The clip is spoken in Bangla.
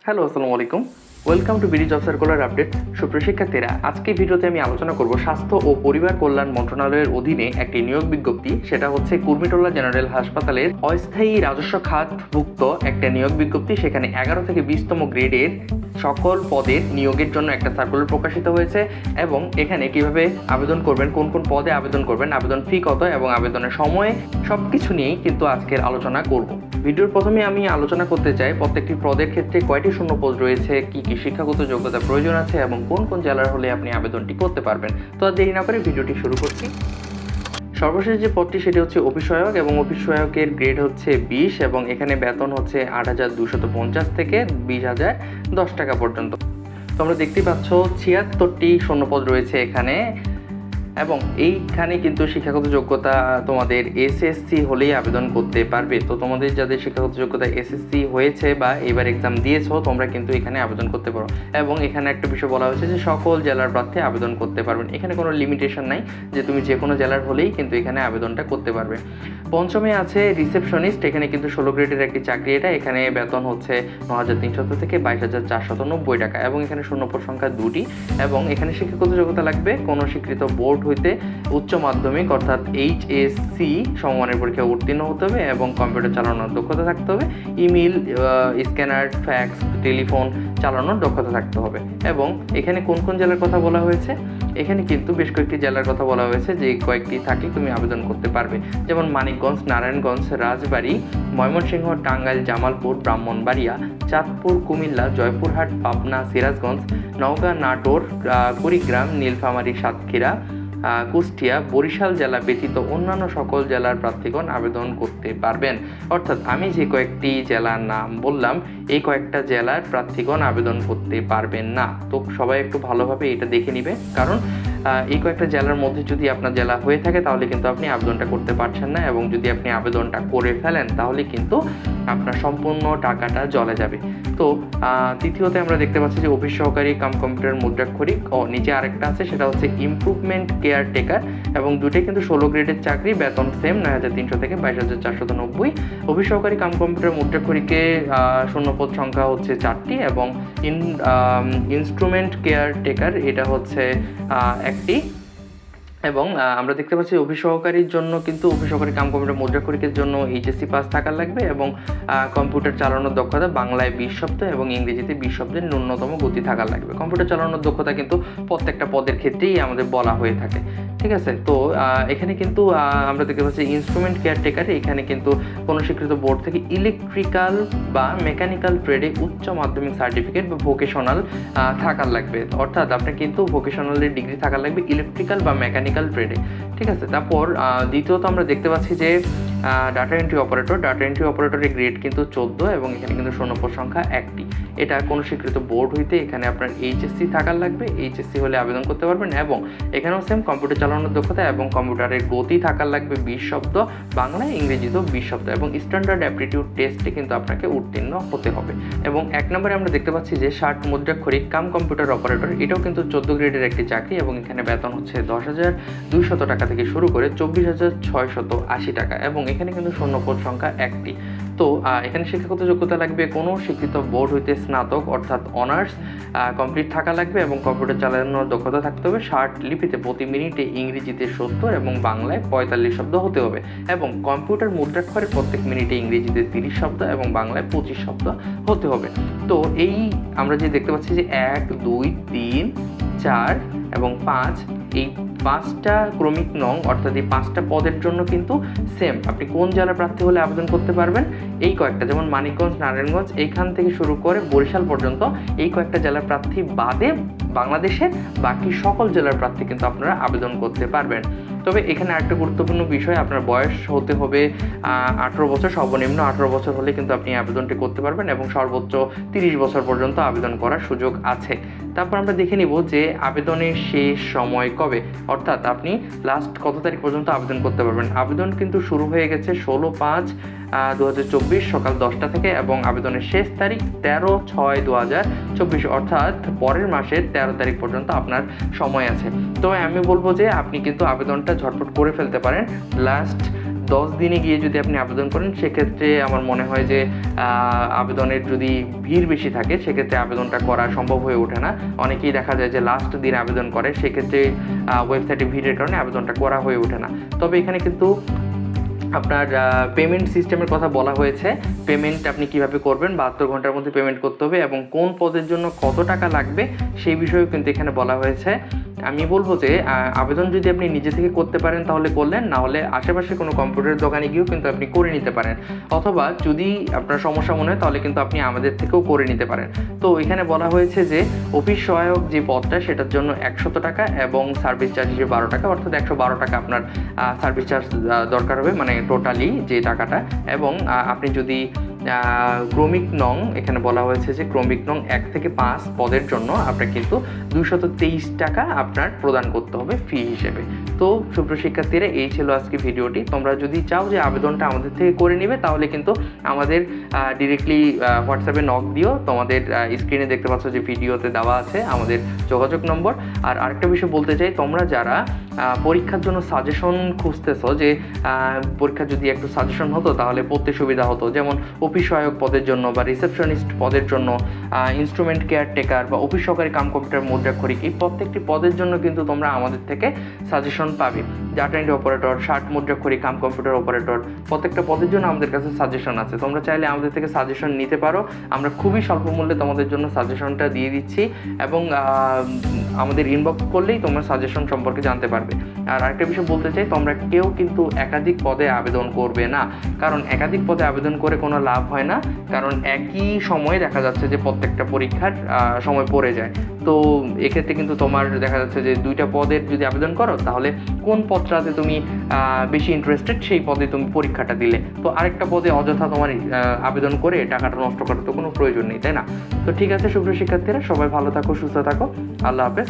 হ্যালো, আসসালামু আলাইকুম। Welcome to BD job circular update. সুপ্রিয় শিক্ষার্থীরা, আজকে ভিডিওতে আমি আলোচনা করব স্বাস্থ্য ও পরিবার কল্যাণ মন্ত্রণালয়ের অধীনে একটি নিয়োগ বিজ্ঞপ্তি। সেটা হচ্ছে কুর্মিটোলা জেনারেল হাসপাতালের অস্থায়ী রাজস্ব খাতভুক্ত একটা নিয়োগ বিজ্ঞপ্তি। সেখানে 11 থেকে 20তম গ্রেডের সকল পদের নিয়োগের জন্য একটা সার্কুলার প্রকাশিত হয়েছে এবং এখানে কিভাবে আবেদন করবেন, কোন কোন পদে আবেদন করবেন, আবেদন ফি কত এবং আবেদনের সময়, সব কিছু নিয়েই কিন্তু আজকের আলোচনা করব। ভিডিওর প্রথমে আমি আলোচনা করতে চাই প্রত্যেকটি পদের ক্ষেত্রে কয়টি শূন্য পদ রয়েছে, কি কি শিক্ষাগত যোগ্যতা প্রয়োজন আছে এবং কোন কোন জেলার হলে আপনি আবেদনটি করতে পারবেন। তো আর দেরি না করে ভিডিওটি শুরু করছি। সর্বশেষ যে পদটি সেটি হচ্ছে অফিস সহায়ক এবং অফিস সহায়কের গ্রেড হচ্ছে 20 এবং এখানে বেতন হচ্ছে 8,250 থেকে 20,010 টাকা পর্যন্ত। তো আমরা দেখতে পাচ্ছ 76টি শূন্যপদ রয়েছে এখানে এবং এইখানে কিন্তু শিক্ষাগত যোগ্যতা তোমাদের এসএসসি হলেই আবেদন করতে পারবে। তো তোমাদের যাদের শিক্ষাগত যোগ্যতা এসএসসি হয়েছে বা এবার এক্সাম দিয়েছো, তোমরা কিন্তু এখানে আবেদন করতে পারো। এবং এখানে একটা বিষয় বলা হয়েছে যে সকল জেলার প্রার্থী আবেদন করতে পারবেন। এখানে কোনো লিমিটেশন নাই যে তুমি যে কোনো জেলার হলেই কিন্তু এখানে আবেদনটা করতে পারবে। পঞ্চমে আছে রিসেপশনিস্ট। এখানে কিন্তু 16 গ্রেডের একটি চাকরি এটা। এখানে বেতন হচ্ছে 9,300 থেকে 22,490 টাকা এবং এখানে শূন্যপদ সংখ্যা 2টি এবং এখানে শিক্ষাগত যোগ্যতা লাগবে কোনো স্বীকৃত বোর্ড হইতে উচ্চ মাধ্যমিক অর্থাৎ এইচএসসি সমমানের পরীক্ষা উত্তীর্ণ হতে হবে এবং কম্পিউটার চালানোর দক্ষতা থাকতে হবে, ইমেল, স্ক্যানার, ফ্যাক্স, টেলিফোন চালানোর দক্ষতা থাকতে হবে। এবং এখানে কোন কোন জেলার কথা বলা হয়েছে, এখানে কিন্তু বেশ কয়েকটি জেলার কথা বলা হয়েছে যে কয়েকটি থাকলে তুমি আবেদন করতে পারবে, যেমন মানিকগঞ্জ, নারায়ণগঞ্জ, রাজবাড়ী, ময়মনসিংহ, টাঙ্গাইল, জামালপুর, ব্রাহ্মণবাড়িয়া, চাঁদপুর, কুমিল্লা, জয়পুরহাট, পাবনা, সিরাজগঞ্জ, নওগাঁ, নাটোর, কুড়িগ্রাম, নীলফামারী, সাতক্ষীরা, কুষ্টিয়া, বরিশাল জেলা ব্যতীত অন্যান্য সকল জেলার প্রার্থীগণ আবেদন করতে পারবেন। অর্থাৎ আমি যে কয়েকটি জেলার নাম বললাম এই কয়েকটা জেলার প্রার্থীগণ আবেদন করতে পারবেন না। তো সবাই একটু ভালোভাবে এটা দেখে নিবে, কারণ এই কয়েকটা জেলার মধ্যে যদি আপনার জেলা হয়ে থাকে তাহলে কিন্তু আপনি আবেদনটা করতে পারছেন না এবং যদি আপনি আবেদনটা করে ফেলেন তাহলে কিন্তু আপনার সম্পূর্ণ টাকাটা জলে যাবে। তো তৃতীয়তে আমরা দেখতে পাচ্ছি যে অফিস সহকারী কাম কম্পিউটার মুদ্রাক্ষরিক ও নিচে আরেকটা আছে সেটা হচ্ছে ইমপ্রুভমেন্ট কেয়ারটেকার এবং দুটোই কিন্তু 16 গ্রেডের চাকরি, বেতন সেম 9,300 থেকে 22,490। অফিস সহকারী কাম কম্পিউটার মুদ্রাক্ষরিকে শূন্যপদ সংখ্যা হচ্ছে 4টি এবং ইনস্ট্রুমেন্ট কেয়ারটেকার এটা হচ্ছে একটি। এবং আমরা দেখতে পাচ্ছি অফিস সহকারীর জন্য কিন্তু অফিস সহকারী কাম কম্পিউটার মুদ্রাক্ষরিকের জন্য এইচএসসি পাস থাকার লাগবে এবং কম্পিউটার চালানোর দক্ষতা বাংলায় 20 শব্দ এবং ইংরেজিতে 20 শব্দের ন্যূনতম গতি থাকার লাগবে। কম্পিউটার চালানোর দক্ষতা কিন্তু প্রত্যেকটা পদের ক্ষেত্রেই আমাদের বলা হয়ে থাকে, ঠিক আছে। তো এখানে কিন্তু আমরা দেখতে পাচ্ছি ইনস্ট্রুমেন্ট কেয়ারটেকার, এখানে কিন্তু কোনো স্বীকৃত বোর্ড থেকে ইলেকট্রিক্যাল বা মেকানিক্যাল ট্রেডে উচ্চ মাধ্যমিক সার্টিফিকেট বা ভোকেশনাল থাকার লাগবে। অর্থাৎ আপনার কিন্তু ভোকেশনালের ডিগ্রি থাকার লাগবে ইলেকট্রিক্যাল বা মেকানিক্যাল ট্রেডে, ঠিক আছে। তারপর দ্বিতীয়ত আমরা দেখতে পাচ্ছি যে data entry operator. Data entry অপারেটরের গ্রেড কিন্তু 14 এবং এখানে কিন্তু শূন্যপদ সংখ্যা 1টি। এটা কোনো স্বীকৃত বোর্ড হইতে এখানে আপনার এইচএসসি থাকার লাগবে, এইচএসসি হলে আবেদন করতে পারবেন এবং এখানেও সেম কম্পিউটার চালানোর দক্ষতা এবং কম্পিউটারের গতি থাকার লাগবে 20 শব্দ, বাংলায় ইংরেজিতেও 20 শব্দ এবং স্ট্যান্ডার্ড অ্যাপটিটিউড টেস্টে কিন্তু আপনাকে উত্তীর্ণ হতে হবে। এবং 1 নম্বরে আমরা দেখতে পাচ্ছি যে 60 মুদ্রাক্ষরিক কাম কম্পিউটার অপারেটর, এটাও কিন্তু 14 গ্রেডের একটি চাকরি এবং এখানে বেতন হচ্ছে 10,200 টাকা থেকে শুরু করে 24,680 টাকা এবং এখানে কিন্তু শূন্যপদ সংখ্যা 1টি। তো এখানে শিক্ষাগত যোগ্যতা লাগবে কোনো স্বীকৃত বোর্ড হইতে স্নাতক অর্থাৎ অনার্স কমপ্লিট থাকা লাগবে এবং কম্পিউটার চালানোর দক্ষতা থাকতে হবে 60 লিপিতে প্রতি মিনিটে, ইংরেজিতে 70 এবং বাংলায় 45 শব্দ হতে হবে এবং কম্পিউটার মুদ্রাক্ষরে প্রত্যেক মিনিটে ইংরেজিতে 30 শব্দ এবং বাংলায় 25 শব্দ হতে হবে। তো এই আমরা যে দেখতে পাচ্ছি যে 1, 2, 3, 4 এবং 5 এই 5টা ক্রমিক নং অর্থাৎ এই 5টা পদের জন্য কিন্তু সেম আপনি কোন জেলার প্রার্থী হলে আবেদন করতে পারবেন এই কয়েকটা, যেমন মানিকগঞ্জ, নারায়ণগঞ্জ এইখান থেকে শুরু করে বরিশাল পর্যন্ত এই কয়েকটা জেলার প্রার্থী বাদে বাংলাদেশের বাকি সকল জেলার প্রার্থী কিন্তু আপনারা আবেদন করতে পারবেন। তবে এখানে আরেকটা গুরুত্বপূর্ণ বিষয়, আপনার বয়স হতে হবে 18 বছর, সর্বনিম্ন 18 বছর হলে কিন্তু আপনি আবেদনটি করতে পারবেন এবং সর্বোচ্চ 30 বছর পর্যন্ত আবেদন করার সুযোগ আছে। তারপর আমরা দেখে নিব যে আবেদনের শেষ সময় কবে, অর্থাৎ আপনি লাস্ট কত তারিখ পর্যন্ত আবেদন করতে পারবেন। আবেদন কিন্তু শুরু হয়ে গেছে 16/5/2024 সকাল 10টা থেকে এবং আবেদনের শেষ তারিখ 13/6/2024 অর্থাৎ পরের মাসের 13 তারিখ পর্যন্ত আপনার সময় আছে। তো আমি বলবো যে আপনি কিন্তু আবেদনটা ঝটপট করে ফেলতে পারেন। লাস্ট 10 দিনে গিয়ে যদি আপনি আবেদন করেন সেক্ষেত্রে আমার মনে হয় যে আবেদনের যদি ভিড় বেশি থাকে সেক্ষেত্রে আবেদনটা করা সম্ভব হয়ে ওঠে না। অনেকেই দেখা যায় যে লাস্ট দিন আবেদন করে, সেক্ষেত্রে ওয়েবসাইটে ভিড়ের কারণে আবেদনটা করা হয়ে ওঠে না। তবে এখানে কিন্তু আপনার পেমেন্ট সিস্টেমের কথা বলা হয়েছে। পেমেন্ট আপনি কিভাবে করবেন, 72 ঘন্টার মধ্যে পেমেন্ট করতে হবে এবং কোন পদের জন্য কত টাকা লাগবে সেই বিষয়েও কিন্তু এখানে বলা হয়েছে। আমি বলবো যে আবেদন যদি আপনি নিজে থেকে করতে পারেন তাহলে করলেন, না হলে আশেপাশে কোনো কম্পিউটার দোকানে গিয়েও কিন্তু আপনি করে নিতে পারেন, অথবা যদি আপনার সমস্যা মনে হয় তাহলে কিন্তু আপনি আমাদের থেকেও করে নিতে পারেন। তো এখানে বলা হয়েছে যে অফিস সহায়ক যে পদটা সেটার জন্য 100 টাকা এবং সার্ভিস চার্জ হিসেবে 12 টাকা, অর্থাৎ 112 টাকা আপনার সার্ভিস চার্জ দরকার হবে, মানে টোটালি যে টাকাটা। এবং আপনি যদি ক্রমিক নং, এখানে বলা হয়েছে যে ক্রমিক নং 1 থেকে 5 পদের জন্য আপনার কিন্তু 223 টাকা আপনার প্রদান করতে হবে ফি হিসেবে। তো সুপ্রিয় শিক্ষার্থীরা, এই ছিল আজকে ভিডিওটি। তোমরা যদি চাও যে আবেদনটা আমাদের থেকে করে নিবে তাহলে কিন্তু আমাদের ডিরেক্টলি হোয়াটসঅ্যাপে নক দিও। তোমাদের স্ক্রিনে দেখতে পাচ্ছ যে ভিডিওতে দেওয়া আছে আমাদের যোগাযোগ নম্বর। আর আরেকটা বিষয় বলতে চাই, তোমরা যারা পরীক্ষার জন্য সাজেশন খুঁজতেছো, যে পরীক্ষা যদি একটু সাজেশন হতো তাহলে পড়তে সুবিধা হতো, যেমন অফিস সহায়ক পদের জন্য বা রিসেপশনিস্ট পদের জন্য, ইনস্ট্রুমেন্ট কেয়ারটেকার বা অফিস সহকারী কাম কম্পিউটার মুদ্রাক্ষরিক, এই প্রত্যেকটি পদের জন্য কিন্তু তোমরা আমাদের থেকে সাজেশন পাবে। ডাটা এন্ট্রি অপারেটর, ষাট মুদ্রাক্ষরিক কাম কম্পিউটার অপারেটর, প্রত্যেকটা পদের জন্য আমাদের কাছে সাজেশন আছে। তোমরা চাইলে আমাদের থেকে সাজেশন নিতে পারো। আমরা খুবই স্বল্প মূল্যে তোমাদের জন্য সাজেশনটা দিয়ে দিচ্ছি এবং আমাদের ইনবক্স করলেই তোমরা সাজেশন সম্পর্কে জানতে পারবে। আর আরেকটা বিষয় বলতে চাই, তোমরা কেউ কিন্তু একাধিক পদে আবেদন করবে না, কারণ একাধিক পদে আবেদন করে কোনো লাভ হয় না, কারণ একই সময়ে দেখা যাচ্ছে যে প্রত্যেকটা পরীক্ষার সময় পড়ে যায়। তো এক্ষেত্রে কিন্তু তোমার দেখা যাচ্ছে যে 2টা পদের যদি আবেদন করো তাহলে কোন পদটাতে তুমি বেশি ইন্টারেস্টেড সেই পদে তুমি পরীক্ষাটা দিলে, তো আরেকটা পদে অযথা তোমার আবেদন করে টাকাটা নষ্ট করার তো কোনো প্রয়োজন নেই, তাই না? তো ঠিক আছে সুপ্রিয় শিক্ষার্থীরা, সবাই ভালো থাকো, সুস্থ থাকো, আল্লাহ হাফেজ।